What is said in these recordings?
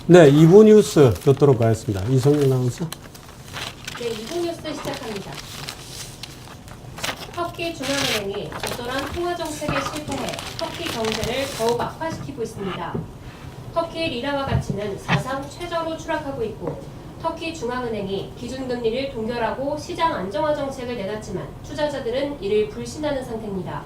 네, 2부 뉴스 듣도록 하겠습니다. 이성윤 아나운서. 네, 2부 뉴스 시작합니다. 터키 중앙은행이 적절한 통화 정책에 실패해 터키 경제를 더욱 악화시키고 있습니다. 터키 리라화 가치는 사상 최저로 추락하고 있고 터키 중앙은행이 기준금리를 동결하고 시장 안정화 정책을 내놨지만 투자자들은 이를 불신하는 상태입니다.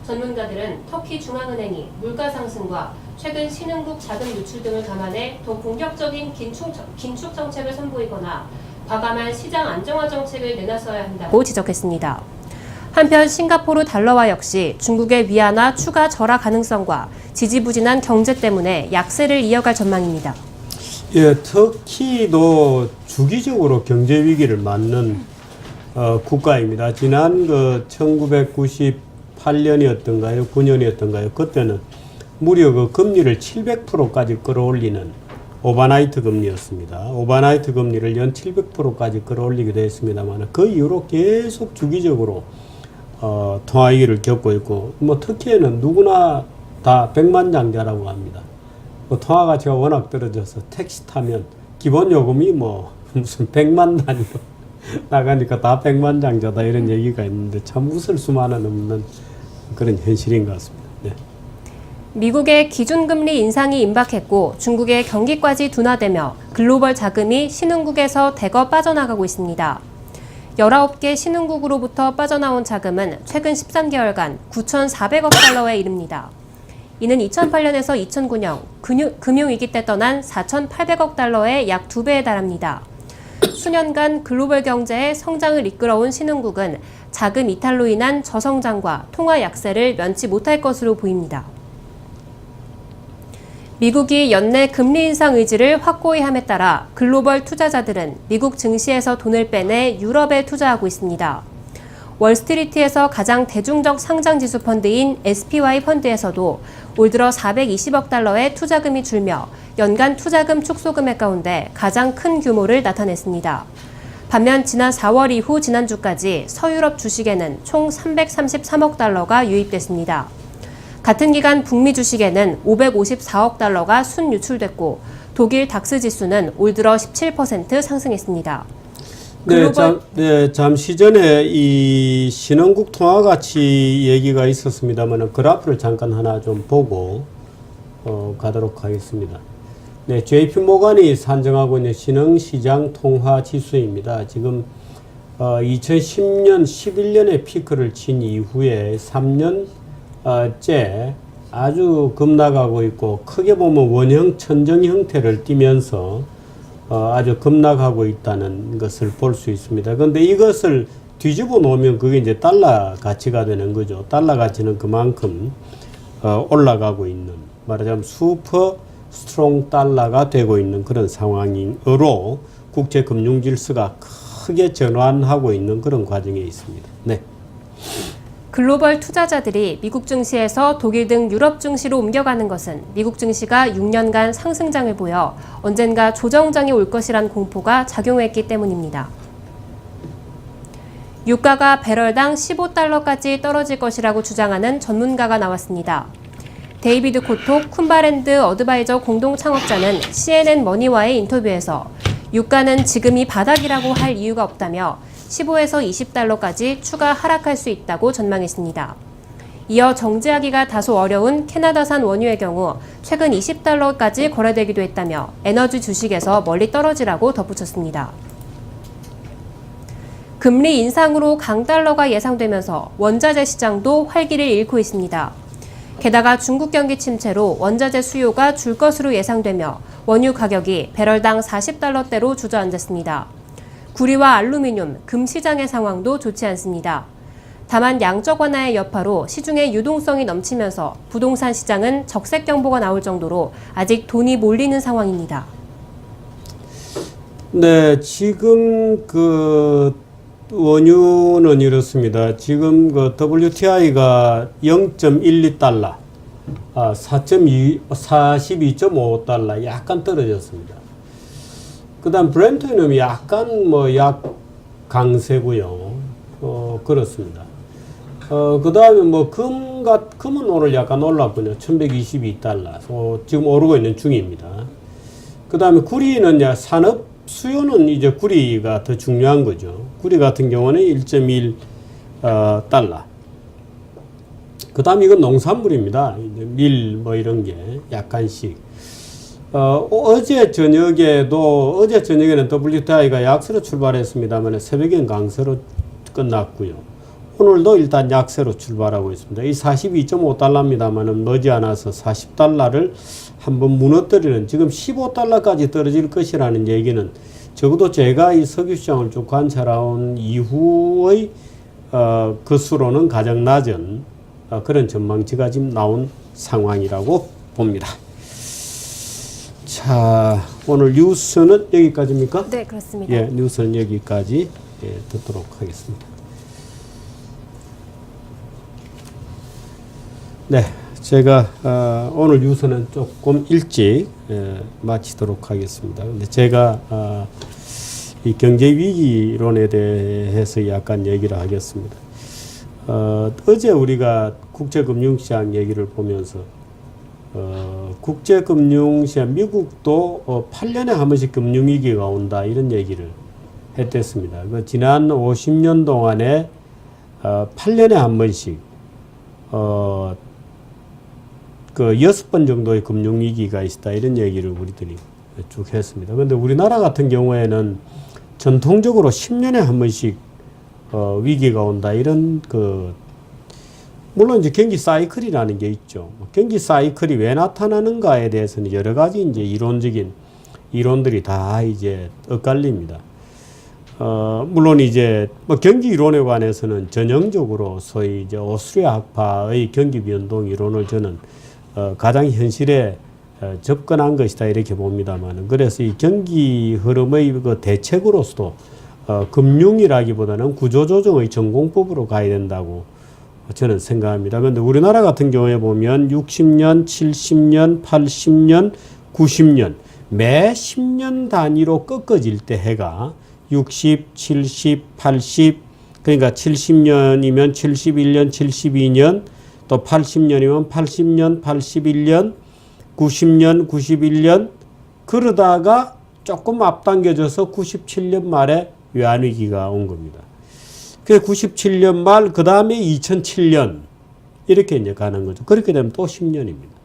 전문가들은 터키 중앙은행이 물가 상승과 최근 신흥국 자금 유출 등을 감안해 더 공격적인 긴축 정책을 선보이거나 과감한 시장 안정화 정책을 내나서야 한다고 지적했습니다. 한편 싱가포르 달러화 역시 중국의 위안화 추가 절하 가능성과 지지부진한 경제 때문에 약세를 이어갈 전망입니다. 예, 터키도 주기적으로 경제 위기를 맞는 국가입니다. 지난 1998년이었던가요, 9년이었던가요? 그때는 무려 금리를 700%까지 끌어올리는 오버나이트 금리였습니다. 오버나이트 금리를 연 700%까지 끌어올리기도 했습니다만 그 이후로 계속 주기적으로 통화 위기를 겪고 있고, 터키에는 누구나 다 백만장자라고 합니다. 통화 가치가 워낙 떨어져서 택시 타면 기본 요금이 무슨 100만 단위로 나가니까 다 백만장자다 이런 얘기가 있는데 참 웃을 수만은 없는 그런 현실인 것 같습니다. 네. 미국의 기준금리 인상이 임박했고 중국의 경기까지 둔화되며 글로벌 자금이 신흥국에서 대거 빠져나가고 있습니다. 19개 신흥국으로부터 빠져나온 자금은 최근 13개월간 9,400억 달러에 이릅니다. 이는 2008년에서 2009년 금융위기 때 떠난 4,800억 달러의 약 2배에 달합니다. 수년간 글로벌 경제의 성장을 이끌어온 신흥국은 자금 이탈로 인한 저성장과 통화 약세를 면치 못할 것으로 보입니다. 미국이 연내 금리 인상 의지를 확고히 함에 따라 글로벌 투자자들은 미국 증시에서 돈을 빼내 유럽에 투자하고 있습니다. 월스트리트에서 가장 대중적 상장지수 펀드인 SPY 펀드에서도 올 들어 420억 달러의 투자금이 줄며 연간 투자금 축소 금액 가운데 가장 큰 규모를 나타냈습니다. 반면 지난 4월 이후 지난주까지 서유럽 주식에는 총 333억 달러가 유입됐습니다. 같은 기간 북미 주식에는 554억 달러가 순유출됐고 독일 닥스 지수는 올 들어 17% 상승했습니다. 잠시 전에 이 신흥국 통화 가치 얘기가 있었습니다만 그래프를 잠깐 하나 좀 보고 가도록 하겠습니다. 네, JP 모간이 산정하고 있는 신흥시장 통화 지수입니다. 지금 2010년, 11년에 피크를 친 이후에 3년째 아주 급락하고 있고 크게 보면 원형 천정 형태를 띠면서 아주 급락하고 있다는 것을 볼 수 있습니다. 그런데 이것을 뒤집어 놓으면 그게 이제 달러 가치가 되는 거죠. 달러 가치는 그만큼 올라가고 있는, 말하자면 슈퍼 스트롱 달러가 되고 있는 그런 상황으로 국제 금융 질서가 크게 전환하고 있는 그런 과정에 있습니다. 네. 글로벌 투자자들이 미국 증시에서 독일 등 유럽 증시로 옮겨가는 것은 미국 증시가 6년간 상승장을 보여 언젠가 조정장이 올 것이란 공포가 작용했기 때문입니다. 유가가 배럴당 15달러까지 떨어질 것이라고 주장하는 전문가가 나왔습니다. 데이비드 코톡 쿤바랜드 어드바이저 공동 창업자는 CNN 머니와의 인터뷰에서 유가는 지금이 바닥이라고 할 이유가 없다며 15에서 20달러까지 추가 하락할 수 있다고 전망했습니다. 이어 정제하기가 다소 어려운 캐나다산 원유의 경우 최근 20달러까지 거래되기도 했다며 에너지 주식에서 멀리 떨어지라고 덧붙였습니다. 금리 인상으로 강달러가 예상되면서 원자재 시장도 활기를 잃고 있습니다. 게다가 중국 경기 침체로 원자재 수요가 줄 것으로 예상되며 원유 가격이 배럴당 40달러대로 주저앉았습니다. 구리와 알루미늄, 금 시장의 상황도 좋지 않습니다. 다만 양적 완화의 여파로 시중에 유동성이 넘치면서 부동산 시장은 적색 경보가 나올 정도로 아직 돈이 몰리는 상황입니다. 네, 지금 원유는 이렇습니다. 지금 WTI가 0.12달러, 42.5달러 약간 떨어졌습니다. 그 다음 브렌트유는 약간 약 강세고요. 그렇습니다. 그 다음에 금은 오늘 약간 올랐군요. 1122달러. 지금 오르고 있는 중입니다. 그다음에 구리는 이제 산업 수요는 이제 구리가 더 중요한 거죠. 구리 같은 경우는 1.1 달러. 그다음 이건 농산물입니다. 이제 밀 뭐 이런 게 약간씩. 어제 저녁에는 WTI가 약세로 출발했습니다만 새벽엔 강세로 끝났고요. 오늘도 일단 약세로 출발하고 있습니다. 이 42.5달러입니다만은 머지않아서 40달러를 한번 무너뜨리는, 지금 15달러까지 떨어질 것이라는 얘기는 적어도 제가 이 석유 시장을 쭉 관찰해온 이후의 것으로는 가장 낮은 그런 전망치가 지금 나온 상황이라고 봅니다. 자, 오늘 뉴스는 여기까지입니까? 네, 그렇습니다. 예, 뉴스는 여기까지 듣도록 하겠습니다. 네, 제가 오늘 뉴스는 조금 일찍 마치도록 하겠습니다. 근데 제가 이 경제 위기론에 대해서 약간 얘기를 하겠습니다. 어제 우리가 국제금융시장 얘기를 보면서 국제금융시장 미국도 8년에 한 번씩 금융위기가 온다 이런 얘기를 했댔습니다. 지난 50년 동안에 8년에 한 번씩 그 6번 정도의 금융위기가 있다 이런 얘기를 우리들이 쭉 했습니다. 그런데 우리나라 같은 경우에는 전통적으로 10년에 한 번씩 위기가 온다 이런 물론 이제 경기 사이클이라는 게 있죠. 경기 사이클이 왜 나타나는가에 대해서는 여러 가지 이제 이론적인 이론들이 다 이제 엇갈립니다. 물론 이제 뭐 경기 이론에 관해서는 전형적으로 소위 이제 오스트리아 학파의 경기 변동 이론을 저는 가장 현실에 접근한 것이다 이렇게 봅니다만, 그래서 이 경기 흐름의 그 대책으로서도 금융이라기보다는 구조조정의 전공법으로 가야 된다고 저는 생각합니다. 그런데 우리나라 같은 경우에 보면 60년, 70년, 80년, 90년 매 10년 단위로 꺾어질 때 해가 60, 70, 80, 그러니까 70년이면 71년, 72년, 또 80년이면 80년, 81년, 90년, 91년, 그러다가 조금 앞당겨져서 97년 말에 외환위기가 온 겁니다. 그 97년 말, 그 다음에 2007년 이렇게 이제 가는 거죠. 그렇게 되면 또 10년입니다.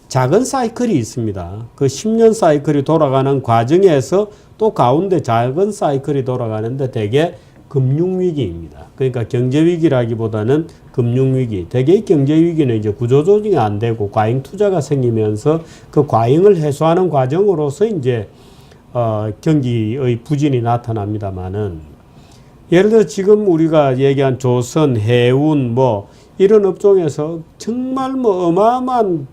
작은 사이클이 있습니다. 그 10년 사이클이 돌아가는 과정에서 또 가운데 작은 사이클이 돌아가는데 대개 금융위기입니다. 그러니까 경제위기라기보다는 금융위기. 대개 경제위기는 이제 구조조정이 안 되고 과잉 투자가 생기면서 그 과잉을 해소하는 과정으로서 이제 경기의 부진이 나타납니다만은, 예를 들어 지금 우리가 얘기한 조선, 해운 뭐 이런 업종에서 정말 뭐 어마어마한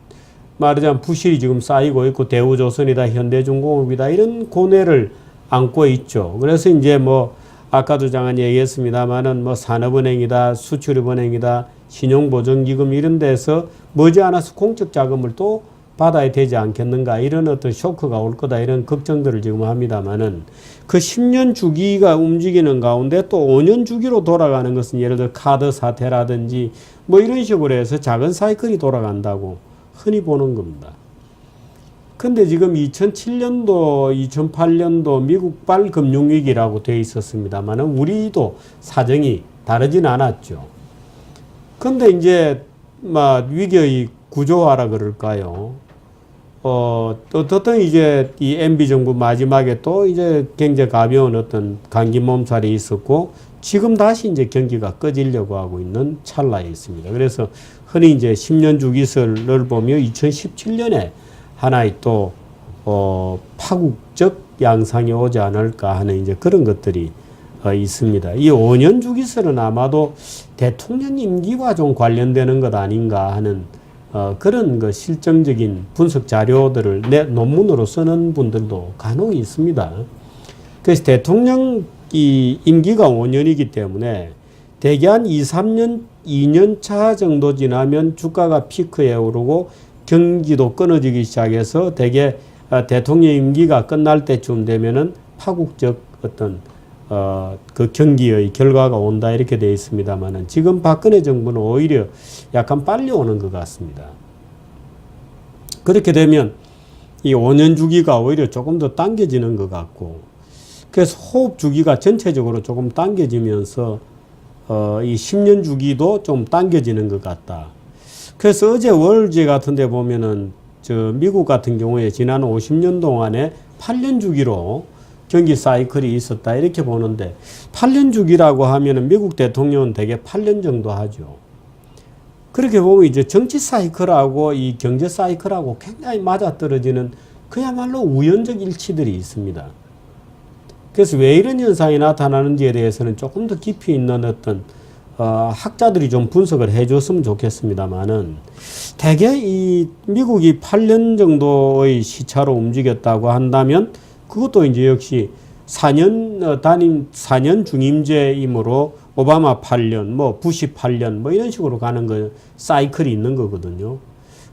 말하자면 부실이 지금 쌓이고 있고 대우조선이다, 현대중공업이다 이런 고뇌를 안고 있죠. 그래서 이제 뭐 아까도 잠깐 얘기했습니다만은 뭐 산업은행이다, 수출입은행이다, 신용보증기금 이런 데서 머지않아서 공적 자금을 또 받아야 되지 않겠는가 이런 어떤 쇼크가 올 거다 이런 걱정들을 지금 합니다만은, 그 10년 주기가 움직이는 가운데 또 5년 주기로 돌아가는 것은 예를 들어 카드 사태라든지 뭐 이런 식으로 해서 작은 사이클이 돌아간다고 흔히 보는 겁니다. 근데 지금 2007년도, 2008년도 미국발 금융위기라고 되어 있었습니다만은 우리도 사정이 다르진 않았죠. 근데 이제 막 위기의 구조화라 그럴까요? 어떻든 이제 이 MB 정부 마지막에 또 이제 굉장히 가벼운 어떤 감기 몸살이 있었고 지금 다시 이제 경기가 꺼지려고 하고 있는 찰나에 있습니다. 그래서 흔히 이제 10년 주기설을 보며 2017년에 하나의 또 파국적 양상이 오지 않을까 하는 이제 그런 것들이 있습니다. 이 5년 주기설은 아마도 대통령 임기와 좀 관련되는 것 아닌가 하는 그런 그 실정적인 분석 자료들을 내 논문으로 쓰는 분들도 간혹 있습니다. 그래서 대통령 이 임기가 5년이기 때문에 대개 한 2, 3년, 2년 차 정도 지나면 주가가 피크에 오르고 경기도 끊어지기 시작해서 대개 대통령 임기가 끝날 때쯤 되면은 파국적 어떤 그 경기의 결과가 온다 이렇게 되어 있습니다만은 지금 박근혜 정부는 오히려 약간 빨리 오는 것 같습니다. 그렇게 되면 이 5년 주기가 오히려 조금 더 당겨지는 것 같고, 그래서 호흡 주기가 전체적으로 조금 당겨지면서 이 10년 주기도 좀 당겨지는 것 같다. 그래서 어제 월제 같은 데 보면은 미국 같은 경우에 지난 50년 동안에 8년 주기로 경기 사이클이 있었다 이렇게 보는데, 8년 주기라고 하면은 미국 대통령은 대개 8년 정도 하죠. 그렇게 보면 이제 정치 사이클하고 이 경제 사이클하고 굉장히 맞아떨어지는 그야말로 우연적 일치들이 있습니다. 그래서 왜 이런 현상이 나타나는지에 대해서는 조금 더 깊이 있는 어떤 학자들이 좀 분석을 해줬으면 좋겠습니다만은, 대개 이 미국이 8년 정도의 시차로 움직였다고 한다면 그것도 이제 역시 4년 중임제이므로 오바마 8년, 뭐 부시 8년, 뭐 이런 식으로 가는 거 사이클이 있는 거거든요.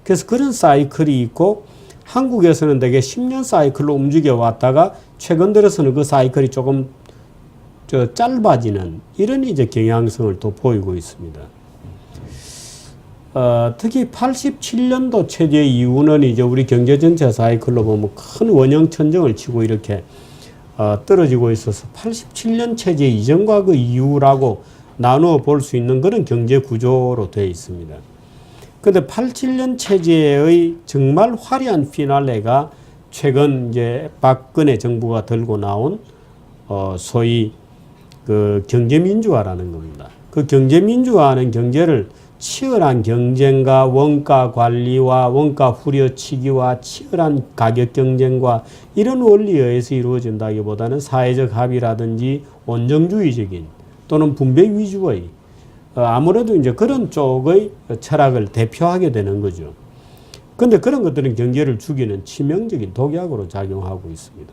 그래서 그런 사이클이 있고, 한국에서는 대개 10년 사이클로 움직여 왔다가 최근 들어서는 그 사이클이 조금 짧아지는 이런 이제 경향성을 또 보이고 있습니다. 특히 87년도 체제 이후는 이제 우리 경제 전체 사이클로 보면 큰 원형 천정을 치고 이렇게 떨어지고 있어서 87년 체제 이전과 그 이후라고 나누어 볼 수 있는 그런 경제 구조로 되어 있습니다. 근데 87년 체제의 정말 화려한 피날레가 최근 이제 박근혜 정부가 들고 나온 소위 그 경제민주화라는 겁니다. 그 경제민주화는 경제를 치열한 경쟁과 원가 관리와 원가 후려치기와 치열한 가격 경쟁과 이런 원리에 의해서 이루어진다기보다는 사회적 합의라든지 온정주의적인 또는 분배 위주의 아무래도 이제 그런 쪽의 철학을 대표하게 되는 거죠. 근데 그런 것들은 경제를 죽이는 치명적인 독약으로 작용하고 있습니다.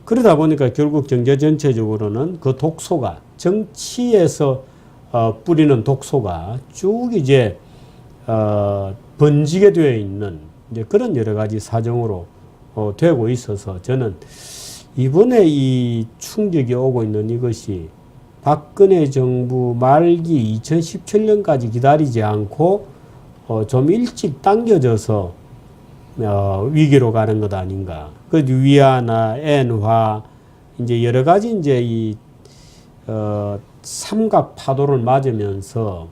그러다 보니까 결국 경제 전체적으로는 그 독소가 정치에서 뿌리는 독소가 쭉 이제 번지게 되어 있는 이제 그런 여러 가지 사정으로 되고 있어서, 저는 이번에 이 충격이 오고 있는 이것이 박근혜 정부 말기 2017년까지 기다리지 않고 좀 일찍 당겨져서 위기로 가는 것 아닌가. 그 위안화, 엔화, 이제 여러 가지 이제 이 삼각 파도를 맞으면서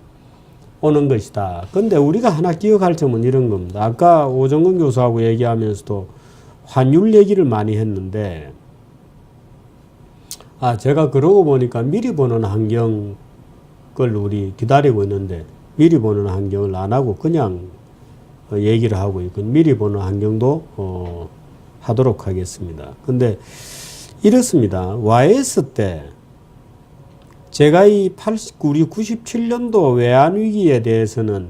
오는 것이다. 근데 우리가 하나 기억할 점은 이런 겁니다. 아까 오정근 교수하고 얘기하면서도 환율 얘기를 많이 했는데, 제가 그러고 보니까 미리 보는 환경을 우리 기다리고 있는데 미리 보는 환경을 안 하고 그냥 얘기를 하고 있고, 미리 보는 환경도 하도록 하겠습니다. 근데 이렇습니다. YS 때 제가 우리 97년도 외환위기에 대해서는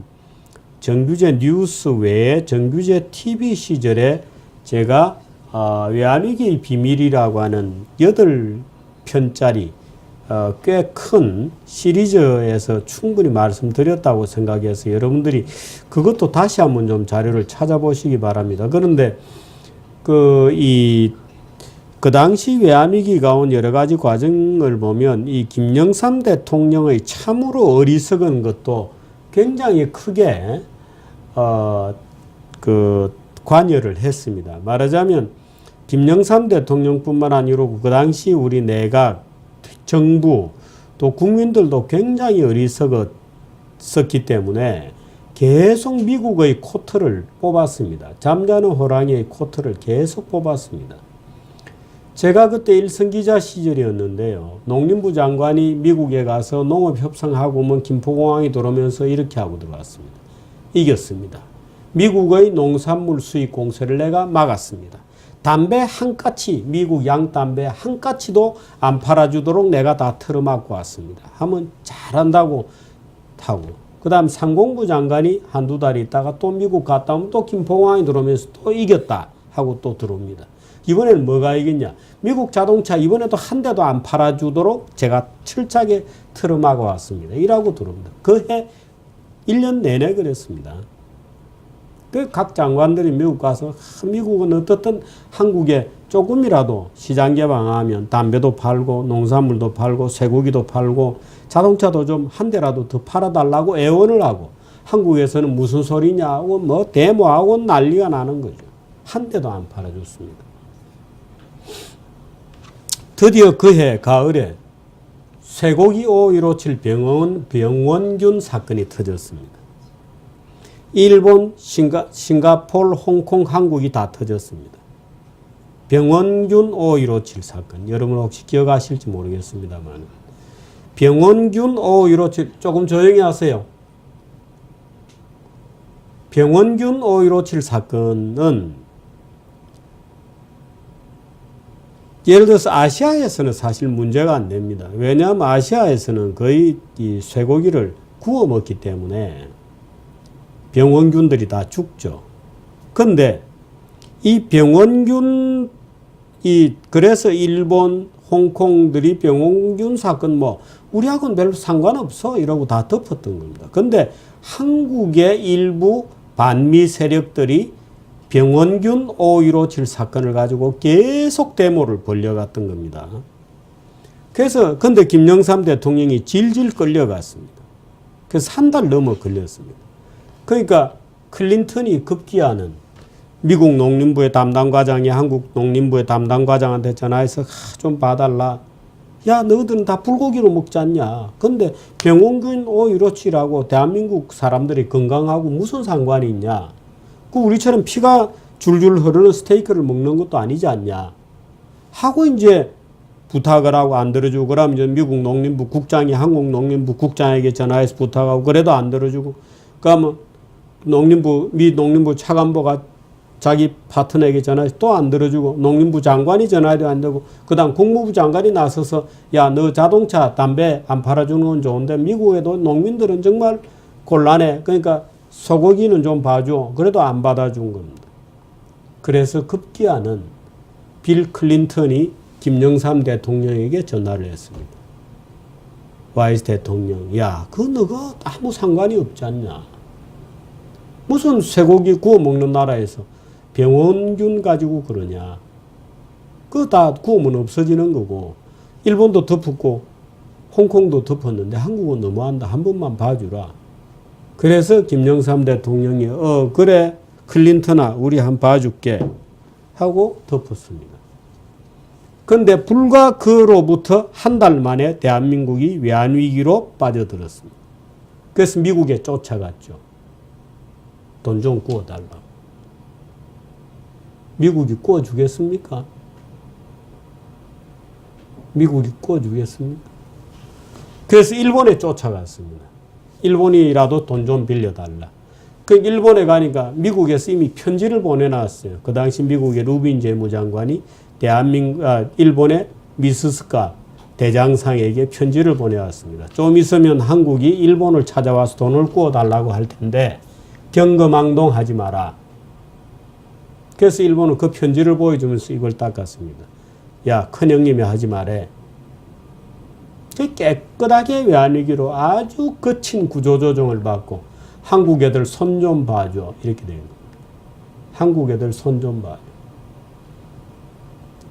정규제 뉴스 외에 정규제 TV 시절에 제가 외환위기의 비밀이라고 하는 8편짜리 꽤 큰 시리즈에서 충분히 말씀드렸다고 생각해서 여러분들이 그것도 다시 한번 좀 자료를 찾아보시기 바랍니다. 그런데 그 당시 외환위기가 온 여러 가지 과정을 보면 이 김영삼 대통령의 참으로 어리석은 것도 굉장히 크게 관여를 했습니다. 말하자면 김영삼 대통령뿐만 아니라 그 당시 우리 내각, 정부, 또 국민들도 굉장히 어리석었기 때문에 계속 미국의 코트를 뽑았습니다. 잠자는 호랑이의 코트를 계속 뽑았습니다. 제가 그때 일선기자 시절이었는데요. 농림부 장관이 미국에 가서 농업협상하고 오면 김포공항에 들어오면서 이렇게 하고 들어왔습니다. 이겼습니다. 미국의 농산물 수입 공세를 내가 막았습니다. 담배 한 까치, 미국 양담배 한 까치도 안 팔아주도록 내가 다 틀어막고 왔습니다. 하면 잘한다고 하고, 그 다음 상공부 장관이 한두 달 있다가 또 미국 갔다 오면 또 김포공항에 들어오면서 또 이겼다 하고 또 들어옵니다. 이번에는 뭐가 이겼냐? 미국 자동차 이번에도 한 대도 안 팔아주도록 제가 철저하게 틀어막아 왔습니다. 이라고 들어옵니다. 그 해 1년 내내 그랬습니다. 각 장관들이 미국 가서 미국은 어떻든 한국에 조금이라도 시장 개방하면 담배도 팔고 농산물도 팔고 쇠고기도 팔고 자동차도 좀 한 대라도 더 팔아달라고 애원을 하고, 한국에서는 무슨 소리냐 하고 뭐 데모하고 난리가 나는 거죠. 한 대도 안 팔아줬습니다. 드디어 그해 가을에 쇠고기 5157 병원균 사건이 터졌습니다. 일본, 싱가포르, 홍콩, 한국이 다 터졌습니다. 병원균 5157 사건. 여러분 혹시 기억하실지 모르겠습니다만 병원균 5157 조금 조용히 하세요. 병원균 5157 사건은 예를 들어서 아시아에서는 사실 문제가 안 됩니다. 왜냐하면 아시아에서는 거의 이 쇠고기를 구워 먹기 때문에 병원균들이 다 죽죠. 근데 이 병원균, 그래서 일본, 홍콩들이 병원균 사건 우리하고는 별로 상관없어 이러고 다 덮었던 겁니다. 근데 한국의 일부 반미 세력들이 병원균 5157 사건을 가지고 계속 데모를 벌려갔던 겁니다. 그래서 근데 김영삼 대통령이 질질 끌려갔습니다. 그래서 한 달 넘어 걸렸습니다. 그러니까 클린턴이 급기야는 미국 농림부의 담당 과장이 한국 농림부의 담당 과장한테 전화해서 좀 봐달라. 야, 너희들은 다 불고기로 먹지 않냐. 근데 병원균 5157하고 대한민국 사람들이 건강하고 무슨 상관이 있냐. 그 우리처럼 피가 줄줄 흐르는 스테이크를 먹는 것도 아니지 않냐. 하고 이제 부탁을 하고 안 들어주고 그러면 이제 미국 농림부 국장이 한국 농림부 국장에게 전화해서 부탁하고 그래도 안 들어주고 그러면 미 농림부 차관보가 자기 파트너에게 전화해서 또 안 들어주고 농림부 장관이 전화해도 안 되고 그 다음 국무부 장관이 나서서 야, 너 자동차 담배 안 팔아주는 건 좋은데 미국에도 농민들은 정말 곤란해. 그러니까 소고기는 좀 봐줘. 그래도 안 받아준 겁니다. 그래서 급기야는 빌 클린턴이 김영삼 대통령에게 전화를 했습니다. 와이스 대통령, 야, 너가 아무 상관이 없지 않냐. 무슨 쇠고기 구워 먹는 나라에서 병원균 가지고 그러냐. 그거 다 구우면 없어지는 거고 일본도 덮었고 홍콩도 덮었는데 한국은 너무한다. 한 번만 봐주라. 그래서 김영삼 대통령이 그래 클린턴아 우리 한번 봐줄게 하고 덮었습니다. 그런데 불과 그로부터 한 달 만에 대한민국이 외환위기로 빠져들었습니다. 그래서 미국에 쫓아갔죠. 돈 좀 구워달라고. 미국이 구워주겠습니까? 미국이 구워주겠습니까? 그래서 일본에 쫓아갔습니다. 일본이라도 돈 좀 빌려달라. 그 일본에 가니까 미국에서 이미 편지를 보내놨어요. 그 당시 미국의 루빈 재무장관이 일본의 미스스카 대장상에게 편지를 보내왔습니다. 좀 있으면 한국이 일본을 찾아와서 돈을 구워달라고 할 텐데 경거망동하지 마라. 그래서 일본은 그 편지를 보여주면서 이걸 닦았습니다. 야, 큰형님이 하지 마래. 깨끗하게 외환위기로 아주 거친 구조조정을 받고 한국 애들 손 좀 봐줘. 이렇게 된 겁니다. 한국 애들 손 좀 봐줘.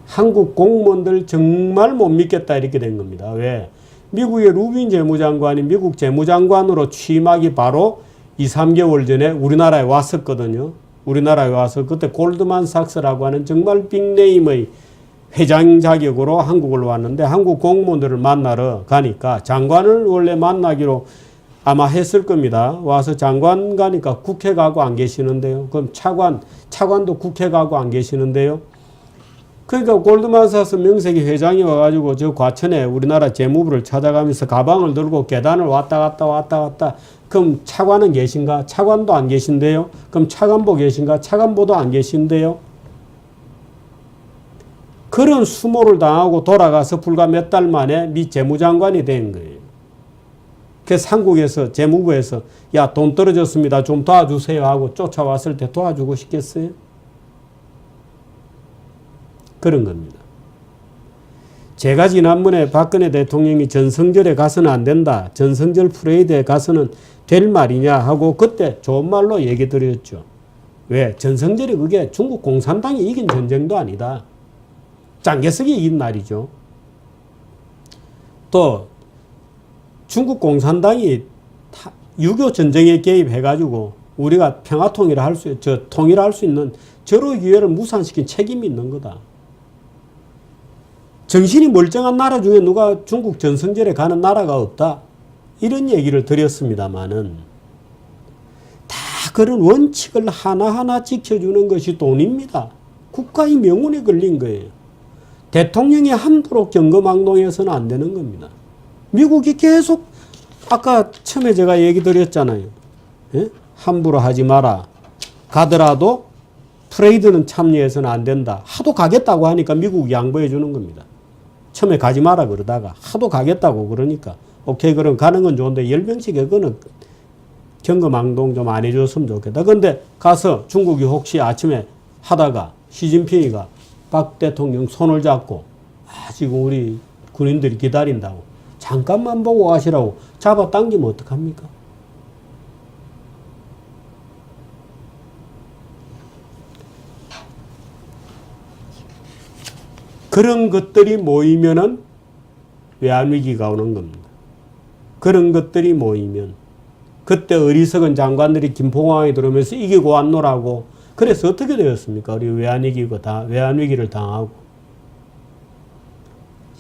한국 공무원들 정말 못 믿겠다. 이렇게 된 겁니다. 왜? 미국의 루빈 재무장관이 미국 재무장관으로 취임하기 바로 2, 3개월 전에 우리나라에 왔었거든요. 우리나라에 와서 그때 골드만삭스라고 하는 정말 빅네임의 회장 자격으로 한국을 왔는데 한국 공무원들을 만나러 가니까 장관을 원래 만나기로 아마 했을 겁니다. 와서 장관 가니까 국회 가고 안 계시는데요. 그럼 차관도 국회 가고 안 계시는데요. 그러니까 골드만삭스 명색이 회장이 와가지고 저 과천에 우리나라 재무부를 찾아가면서 가방을 들고 계단을 왔다 갔다. 그럼 차관은 계신가? 차관도 안 계신데요. 그럼 차관보 계신가? 차관보도 안 계신데요. 그런 수모를 당하고 돌아가서 불과 몇 달 만에 미 재무장관이 된 거예요. 그래서 한국에서 재무부에서 야, 돈 떨어졌습니다. 좀 도와주세요 하고 쫓아왔을 때 도와주고 싶겠어요? 그런 겁니다. 제가 지난번에 박근혜 대통령이 전성절에 가서는 안 된다. 전성절 프레이드에 가서는 될 말이냐 하고 그때 좋은 말로 얘기 드렸죠. 왜? 전성절이 그게 중국 공산당이 이긴 전쟁도 아니다. 장개석이 이긴 날이죠. 또 중국 공산당이 6.25 전쟁에 개입해가지고 우리가 통일할 수 있는 저로 기회를 무산시킨 책임이 있는 거다. 정신이 멀쩡한 나라 중에 누가 중국 전성절에 가는 나라가 없다. 이런 얘기를 드렸습니다마는 다 그런 원칙을 하나하나 지켜주는 것이 돈입니다. 국가의 명운에 걸린 거예요. 대통령이 함부로 경거망동해서는 안 되는 겁니다. 미국이 계속 아까 처음에 제가 얘기 드렸잖아요. 예? 함부로 하지 마라. 가더라도 프레이드는 참여해서는 안 된다. 하도 가겠다고 하니까 미국이 양보해 주는 겁니다. 처음에 가지 마라 그러다가 하도 가겠다고 그러니까 오케이 그럼 가는 건 좋은데 열병식에 그거는 경거망동 좀 안 해줬으면 좋겠다. 근데 가서 중국이 혹시 아침에 하다가 시진핑이가 박 대통령 손을 잡고 지금 우리 군인들이 기다린다고 잠깐만 보고 가시라고 잡아당기면 어떡합니까? 그런 것들이 모이면은 외환위기가 오는 겁니다. 그런 것들이 모이면 그때 어리석은 장관들이 김포공항에 들어오면서 이기고 왔노라고 그래서 어떻게 되었습니까? 우리 외환위기를 당하고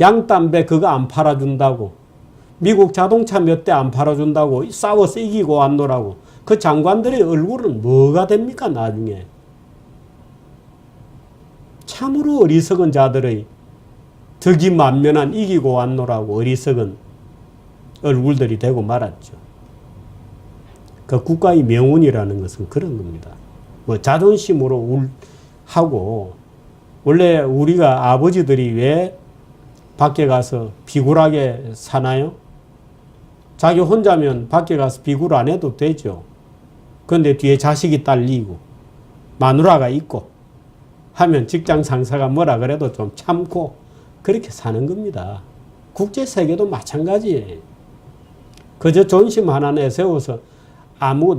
양담배 그거 안 팔아준다고 미국 자동차 몇 대 안 팔아준다고 싸워서 이기고 왔노라고 그 장관들의 얼굴은 뭐가 됩니까 나중에? 참으로 어리석은 자들의 득이만면한 이기고 왔노라고 어리석은 얼굴들이 되고 말았죠. 그 국가의 명운이라는 것은 그런 겁니다. 뭐 자존심으로 하고 원래 우리가 아버지들이 왜 밖에 가서 비굴하게 사나요? 자기 혼자면 밖에 가서 비굴 안 해도 되죠. 그런데 뒤에 자식이 딸리고 마누라가 있고 하면 직장 상사가 뭐라 그래도 좀 참고 그렇게 사는 겁니다. 국제 세계도 마찬가지예요. 그저 존심 하나 내세워서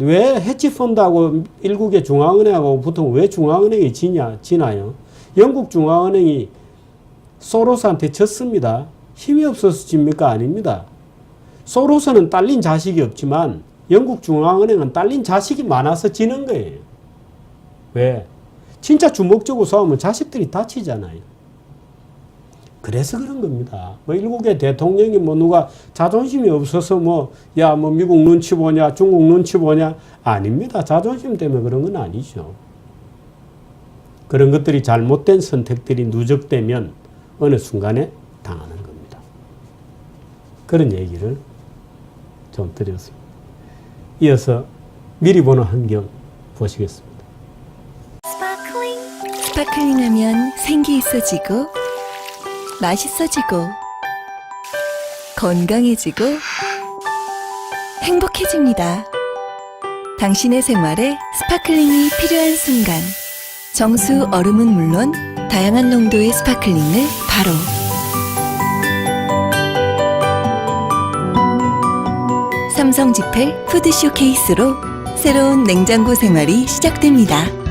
왜 해치펀드하고 일국의 중앙은행하고 보통 왜 중앙은행이 지나요? 영국 중앙은행이 소로스한테 졌습니다. 힘이 없어서 집니까? 아닙니다. 소로스는 딸린 자식이 없지만 영국 중앙은행은 딸린 자식이 많아서 지는 거예요. 왜? 진짜 주먹 쥐고 싸우면 자식들이 다치잖아요. 그래서 그런 겁니다. 뭐 일국의 대통령이 뭐 누가 자존심이 없어서 미국 눈치 보냐, 중국 눈치 보냐? 아닙니다. 자존심 때문에 그런 건 아니죠. 그런 것들이 잘못된 선택들이 누적되면 어느 순간에 당하는 겁니다. 그런 얘기를 좀 드렸습니다. 이어서 미리 보는 환경 보시겠습니다. 스파클링 하면 생기 있어지고 맛있어지고 건강해지고 행복해집니다. 당신의 생활에 스파클링이 필요한 순간 정수 얼음은 물론 다양한 농도의 스파클링을 바로 삼성 지펠 푸드 쇼케이스로 새로운 냉장고 생활이 시작됩니다.